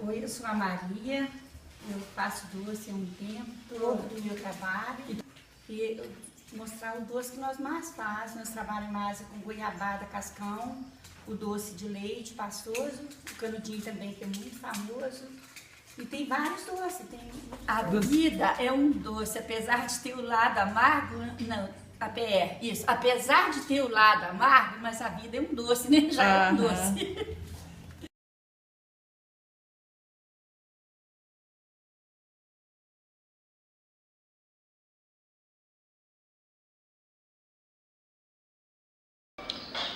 Oi, eu sou a Maria, eu faço doce há um tempo, todo do meu trabalho. E mostrar o doce que nós mais fazemos. Nós trabalhamos mais com goiabada, cascão, o doce de leite pastoso, o canudinho também, que é muito famoso. E tem vários doces. A vida é um doce, apesar de ter o lado amargo, não, isso, apesar de ter o lado amargo, mas a vida é um doce, né? Já é um doce.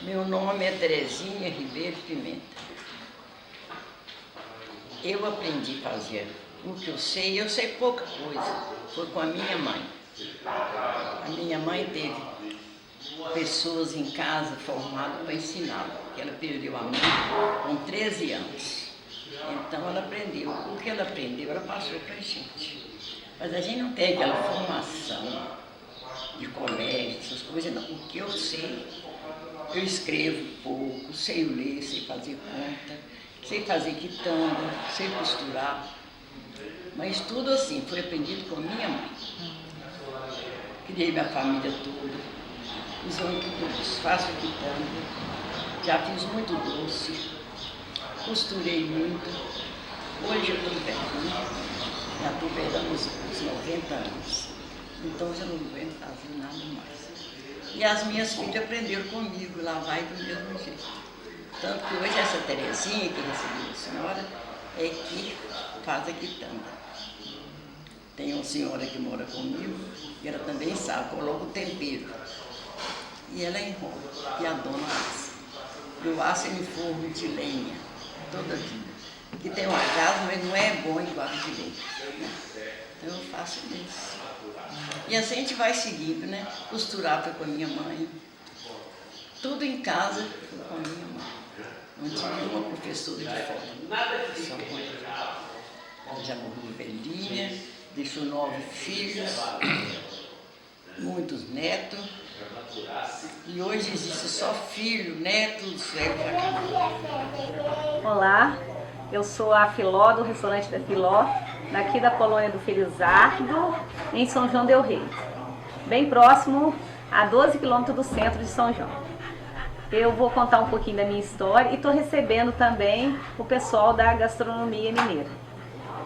Meu nome é Terezinha Ribeiro Pimenta. Eu aprendi a fazer o que eu sei pouca coisa, foi com a minha mãe. A minha mãe teve pessoas em casa formadas para ensiná-la, porque ela perdeu a mãe com 13 anos. Então ela aprendeu, o que ela aprendeu, ela passou para a gente. Mas a gente não tem aquela formação de colégio, essas coisas não. O que eu sei, eu escrevo pouco, sei ler, sei fazer conta, sei fazer quitanda, sei costurar. Mas tudo assim, foi aprendido com minha mãe. Criei minha família toda, usando tudo isso, faço quitanda, já fiz muito doce, costurei muito. Hoje eu estou velhinha, já estou beirando os 90 anos, então já não aguento fazer nada mais. E as minhas filhas aprenderam comigo, lá vai do mesmo jeito. Tanto que hoje essa Terezinha, que recebeu a senhora, é que faz a quitanda. Tem uma senhora que mora comigo, e ela também sabe, coloca o tempero. E ela enrola, e a dona assa. Eu asso em forno de lenha, toda vida. Que tem uma casa, mas não é bom igual a de lenha. Então eu faço isso. E assim a gente vai seguindo, né? Costurar foi com a minha mãe. Tudo em casa foi com a minha mãe. Não tive uma professora de fora. Só com ela. Ela já morreu velhinha, deixou 9 filhos, muitos netos. E hoje existe só filho, neto, velho pra cá. Olá, eu sou a Filó, do restaurante da Filó, daqui da colônia do Felizardo, em São João del Rei, bem próximo a 12 quilômetros do centro de São João. Eu vou contar um pouquinho da minha história e estou recebendo também o pessoal da gastronomia mineira.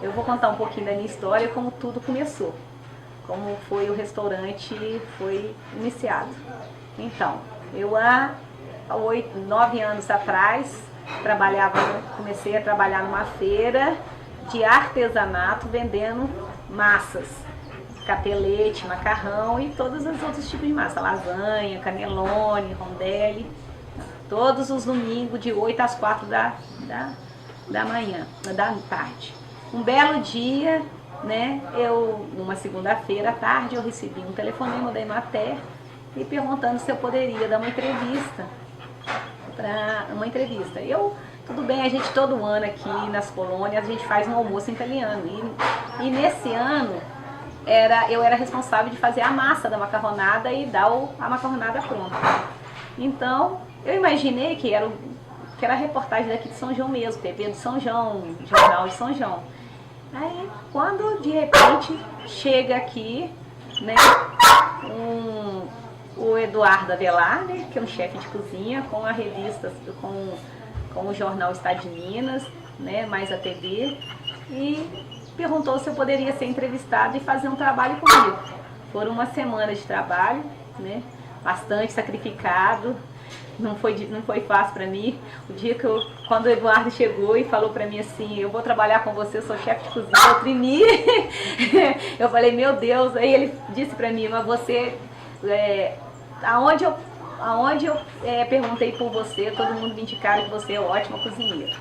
Eu vou contar um pouquinho da minha história, como tudo começou, como foi o restaurante foi iniciado. Então, eu há 9 anos atrás comecei a trabalhar numa feira de artesanato vendendo massas, capelete, macarrão e todos os outros tipos de massa, lasanha, cannelloni, rondelli, todos os domingos de 8 às 4 da tarde. Um belo dia, né, numa segunda-feira à tarde, eu recebi um telefonema da Emater e perguntando se eu poderia dar uma entrevista. Tudo bem, a gente todo ano aqui nas colônias, a gente faz um almoço italiano. E nesse ano, eu era responsável de fazer a massa da macarronada e dar a macarronada pronta. Então, eu imaginei que era a reportagem daqui de São João mesmo, TV de São João, Jornal de São João. Aí, quando de repente chega aqui, né, o Eduardo Avelar, né, que é um chefe de cozinha, com a revista, com o jornal Estado de Minas, né, mais a TV, e perguntou se eu poderia ser entrevistado e fazer um trabalho comigo. Foram uma semana de trabalho, né, bastante sacrificado, não foi fácil para mim. O dia quando o Eduardo chegou e falou para mim assim, eu vou trabalhar com você, sou chefe de cozinha, eu tremi. Eu falei, meu Deus. Aí ele disse para mim, mas você, aonde eu perguntei por você, todo mundo me indicaram que você é ótima cozinheira.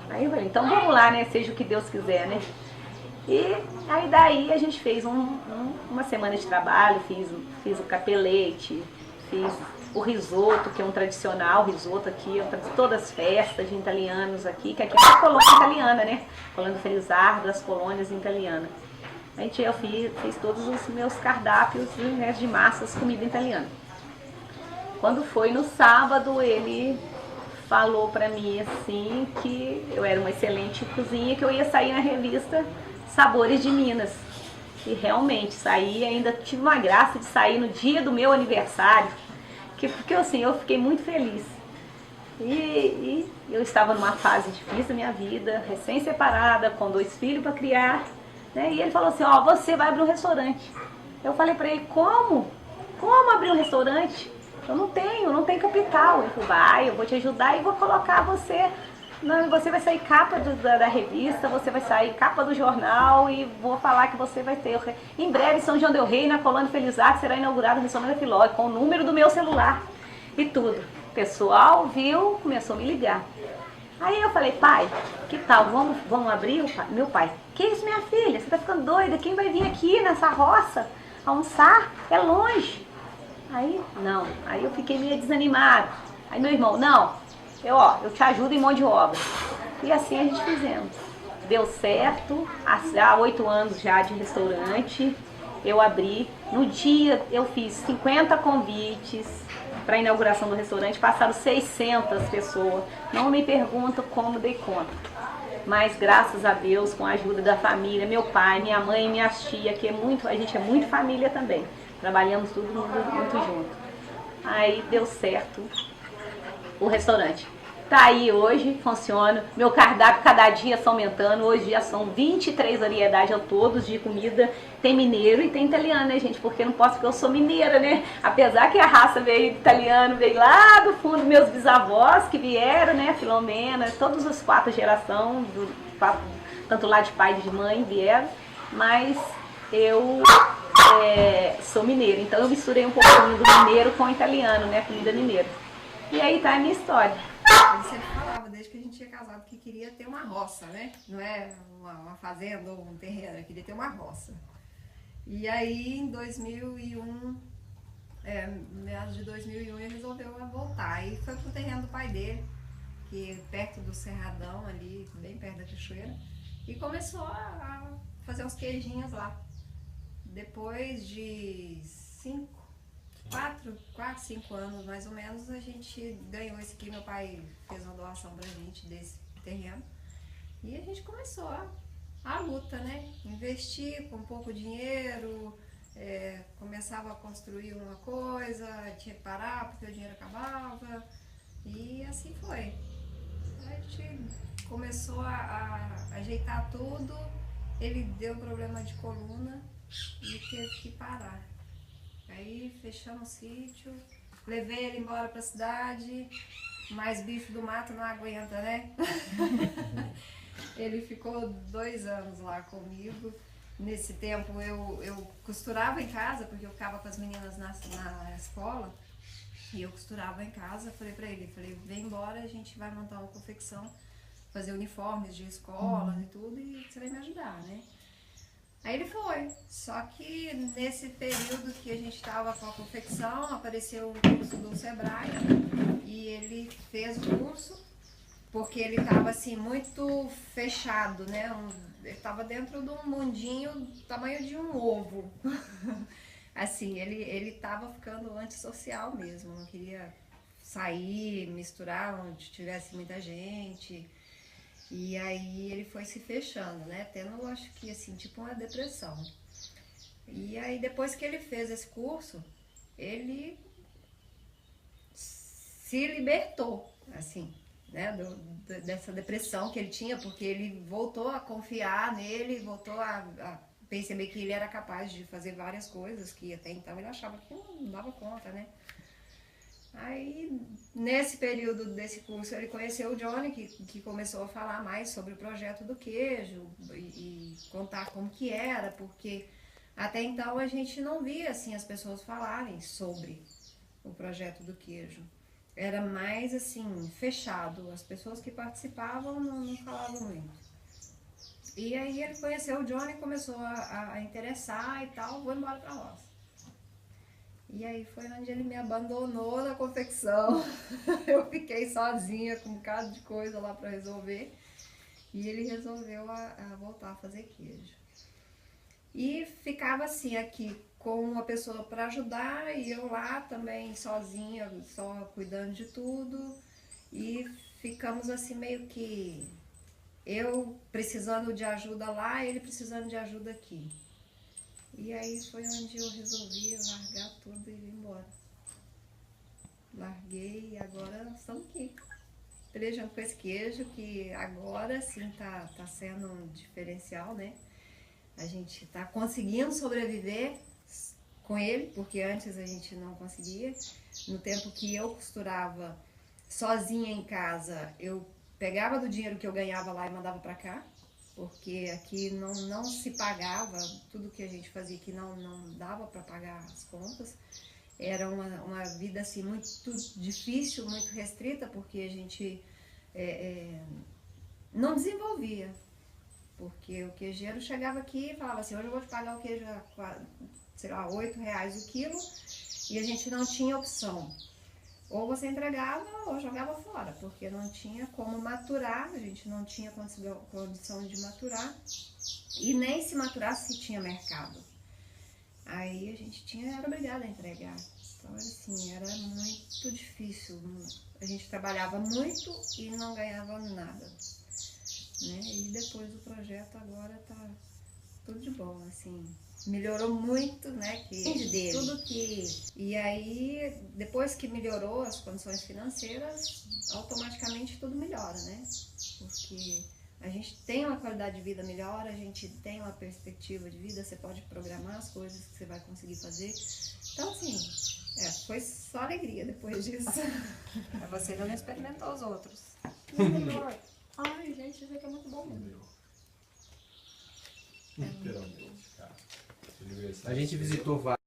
Aí eu falei, então vamos lá, né, seja o que Deus quiser, né. E aí daí a gente fez uma semana de trabalho, fiz o capelete, fiz o risoto, que é um tradicional risoto aqui, todas as festas de italianos aqui, que aqui é uma colônia italiana, né? Colônia do Felizardo, das colônias italianas. Eu fiz todos os meus cardápios, né, de massas, comida italiana. Quando foi no sábado, ele falou pra mim assim que eu era uma excelente cozinha, que eu ia sair na revista Sabores de Minas. E realmente saí, ainda tive uma graça de sair no dia do meu aniversário, porque assim, eu fiquei muito feliz. E eu estava numa fase difícil da minha vida, recém-separada, com 2 filhos para criar, né? E ele falou assim, ó, você vai abrir um restaurante. Eu falei para ele, como? Como abrir um restaurante? Eu não tenho capital. Ele falou, vai, eu vou te ajudar e vou colocar você, você vai sair capa da revista, você vai sair capa do jornal e vou falar que você vai ter. Em breve, em São João del Rei, na Colônia Felizardo, será inaugurado o restaurante Filó, com o número do meu celular e tudo. O pessoal viu, começou a me ligar. Aí eu falei, pai, que tal, vamos abrir? Meu pai, que isso, minha filha, você tá ficando doida? Quem vai vir aqui nessa roça almoçar? É longe. Aí, não, aí eu fiquei meio desanimada. Aí meu irmão, não, eu te ajudo em mão de obra. E assim a gente fizemos. Deu certo, há 8 anos já de restaurante, eu abri. No dia eu fiz 50 convites para a inauguração do restaurante, passaram 600 pessoas. Não me perguntam como dei conta. Mas graças a Deus, com a ajuda da família, meu pai, minha mãe, minha tia, que a gente é muito família também. Trabalhamos tudo muito junto. Aí deu certo o restaurante. Tá aí hoje, funciona. Meu cardápio cada dia está aumentando. Hoje já são 23 variedades ao todos de comida. Tem mineiro e tem italiano, né, gente? Porque não posso, porque eu sou mineira, né? Apesar que a raça veio italiano, veio lá do fundo, meus bisavós que vieram, né? Filomena, todos os 4 gerações, tanto lá de pai e de mãe vieram. Mas eu sou mineira, então eu misturei um pouquinho do mineiro com o italiano, né? Comida mineira. E aí tá a minha história. Ele sempre falava, desde que a gente tinha casado, que queria ter uma roça, né? Não é uma fazenda ou um terreno, ele queria ter uma roça. E aí, em 2001, meados de 2001, ele resolveu voltar. E foi pro terreno do pai dele, que é perto do Cerradão, ali, bem perto da cachoeira. E começou a fazer uns queijinhos lá. Depois de 4, 5 anos mais ou menos, a gente ganhou esse aqui. Meu pai fez uma doação pra gente desse terreno. E a gente começou a luta, né? Investir com pouco dinheiro, começava a construir uma coisa, tinha que parar porque o dinheiro acabava. E assim foi. A gente começou a ajeitar tudo, ele deu problema de coluna e teve que parar. Aí fechamos o sítio, levei ele embora pra cidade, mas bicho do mato não aguenta, né? Ele ficou 2 anos lá comigo. Nesse tempo eu costurava em casa, porque eu ficava com as meninas na escola, e eu costurava em casa. Falei pra ele, vem embora, a gente vai montar uma confecção, fazer uniformes de escola e tudo, e você vai me ajudar, né? Aí ele foi, só que nesse período que a gente estava com a confecção, apareceu um curso do Sebrae e ele fez o curso, porque ele estava assim muito fechado, né? Ele estava dentro de um mundinho do tamanho de um ovo. Assim, ele estava ficando antissocial mesmo, não queria sair, misturar onde tivesse muita gente. E aí ele foi se fechando, né? Tendo, acho que assim, tipo uma depressão. E aí depois que ele fez esse curso, ele se libertou, assim, né? Dessa depressão que ele tinha, porque ele voltou a confiar nele, voltou a perceber que ele era capaz de fazer várias coisas que até então ele achava que não dava conta, né? Aí, nesse período desse curso, ele conheceu o Johnny, que começou a falar mais sobre o projeto do queijo e contar como que era, porque até então a gente não via assim as pessoas falarem sobre o projeto do queijo. Era mais assim, fechado, as pessoas que participavam não falavam muito. E aí ele conheceu o Johnny, começou a interessar e tal, vou embora pra roça. E aí foi onde ele me abandonou na confecção. Eu fiquei sozinha com um bocado de coisa lá para resolver. E ele resolveu a voltar a fazer queijo. E ficava assim aqui com uma pessoa para ajudar e eu lá também sozinha, só cuidando de tudo. e ficamos assim meio que eu precisando de ajuda lá, ele precisando de ajuda aqui. E aí foi onde eu resolvi largar tudo e ir embora. Larguei e agora nós estamos aqui. Pelejando com esse queijo, que agora sim tá sendo um diferencial, né? A gente tá conseguindo sobreviver com ele, porque antes a gente não conseguia. No tempo que eu costurava sozinha em casa, eu pegava do dinheiro que eu ganhava lá e mandava para cá, porque aqui não se pagava, tudo que a gente fazia aqui não dava para pagar as contas. Era uma vida assim muito difícil, muito restrita, porque a gente não desenvolvia. Porque o queijeiro chegava aqui e falava assim, hoje eu vou te pagar o queijo a, sei lá, R$8 o quilo, e a gente não tinha opção. Ou você entregava ou jogava fora, porque não tinha como maturar, a gente não tinha condição de maturar, e nem se maturasse se tinha mercado. Aí a gente era obrigada a entregar. Então, assim, era muito difícil. A gente trabalhava muito e não ganhava nada. Né? E depois do projeto agora tá tudo de bom, assim. Melhorou muito, né? Que tudo que... E aí, depois que melhorou as condições financeiras, automaticamente tudo melhora, né? Porque a gente tem uma qualidade de vida melhor, a gente tem uma perspectiva de vida, você pode programar as coisas que você vai conseguir fazer. Então, assim, foi só alegria depois disso. Mas você ainda não experimentou os outros. Ai, gente, isso aqui é muito bom mesmo. Literalmente, cara. A gente visitou vários.